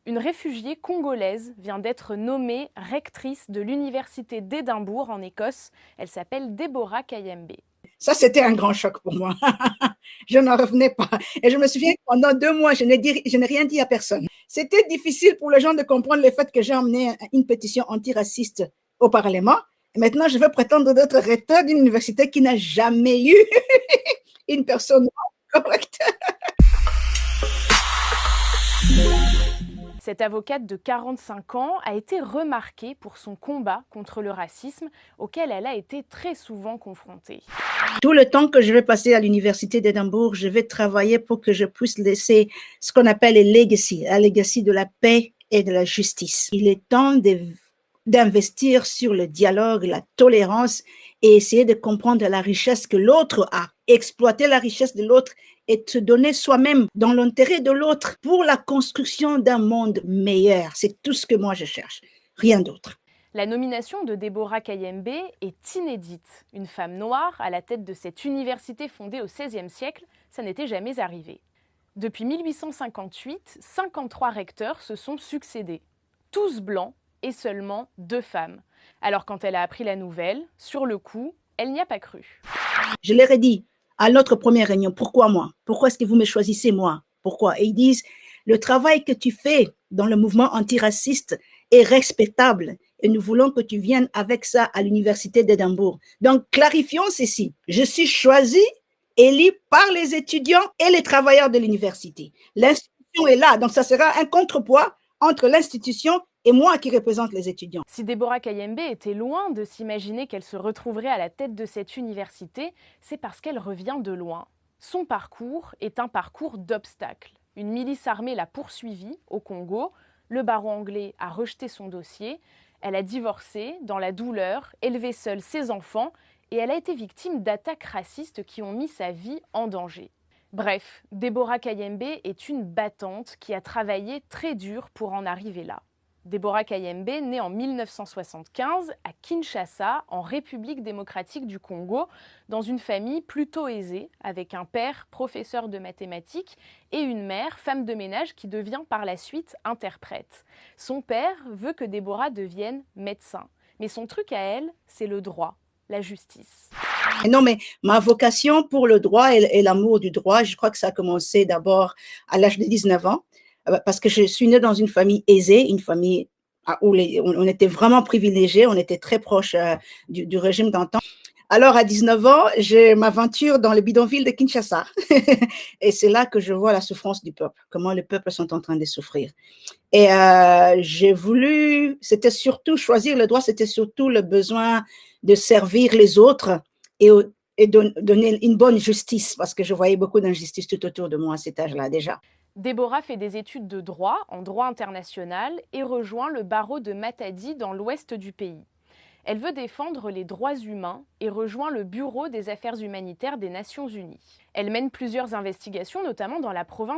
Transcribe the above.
Une réfugiée congolaise vient d'être nommée rectrice de l'université d'Édimbourg en Écosse. Elle s'appelle Deborah Kayembe. Ça, c'était un grand choc pour moi. Je n'en revenais pas. Et je me souviens que pendant 2 mois, je n'ai rien dit à personne. C'était difficile pour les gens de comprendre le fait que j'ai emmené une pétition antiraciste au Parlement. Et maintenant, je veux prétendre d'être recteur d'une université qui n'a jamais eu une personne correcte. Cette avocate de 45 ans a été remarquée pour son combat contre le racisme auquel elle a été très souvent confrontée. Tout le temps que je vais passer à l'université d'Édimbourg, je vais travailler pour que je puisse laisser ce qu'on appelle les legacy, la legacy de la paix et de la justice. Il est temps d'investir sur le dialogue, la tolérance et essayer de comprendre la richesse que l'autre a, exploiter la richesse de l'autre et se donner soi-même dans l'intérêt de l'autre pour la construction d'un monde meilleur. C'est tout ce que moi je cherche, rien d'autre. La nomination de Deborah Kayembe est inédite. Une femme noire à la tête de cette université fondée au XVIe siècle, ça n'était jamais arrivé. Depuis 1858, 53 recteurs se sont succédés, tous blancs et seulement 2 femmes. Alors quand elle a appris la nouvelle, sur le coup, elle n'y a pas cru. Je leur ai dit à notre première réunion, pourquoi moi? Pourquoi est-ce que vous me choisissez moi? Pourquoi? Et ils disent, le travail que tu fais dans le mouvement antiraciste est respectable et nous voulons que tu viennes avec ça à l'université d'Édimbourg. Donc, clarifions ceci. Je suis choisie, élue par les étudiants et les travailleurs de l'université. L'institution est là, donc ça sera un contrepoids entre l'institution et moi qui représente les étudiants. Si Deborah Kayembe était loin de s'imaginer qu'elle se retrouverait à la tête de cette université, c'est parce qu'elle revient de loin. Son parcours est un parcours d'obstacles. Une milice armée l'a poursuivie au Congo, le barreau anglais a rejeté son dossier, elle a divorcé dans la douleur, élevé seule ses enfants et elle a été victime d'attaques racistes qui ont mis sa vie en danger. Bref, Deborah Kayembe est une battante qui a travaillé très dur pour en arriver là. Deborah Kayembe, née en 1975 à Kinshasa, en République démocratique du Congo, dans une famille plutôt aisée, avec un père professeur de mathématiques et une mère femme de ménage qui devient par la suite interprète. Son père veut que Deborah devienne médecin, mais son truc à elle, c'est le droit, la justice. Non, mais ma vocation pour le droit et l'amour du droit, je crois que ça a commencé d'abord à l'âge de 19 ans, parce que je suis née dans une famille aisée, une famille où on était vraiment privilégiés, on était très proche du régime d'antan. Alors, à 19 ans, je m'aventure dans le bidonville de Kinshasa. Et c'est là que je vois la souffrance du peuple, comment les peuples sont en train de souffrir. Et j'ai voulu, c'était surtout choisir le droit, c'était surtout le besoin de servir les autres et, et donner une bonne justice, parce que je voyais beaucoup d'injustice tout autour de moi à cet âge-là déjà. Deborah fait des études de droit, en droit international, et rejoint le barreau de Matadi dans l'ouest du pays. Elle veut défendre les droits humains et rejoint le Bureau des affaires humanitaires des Nations Unies. Elle mène plusieurs investigations, notamment dans la province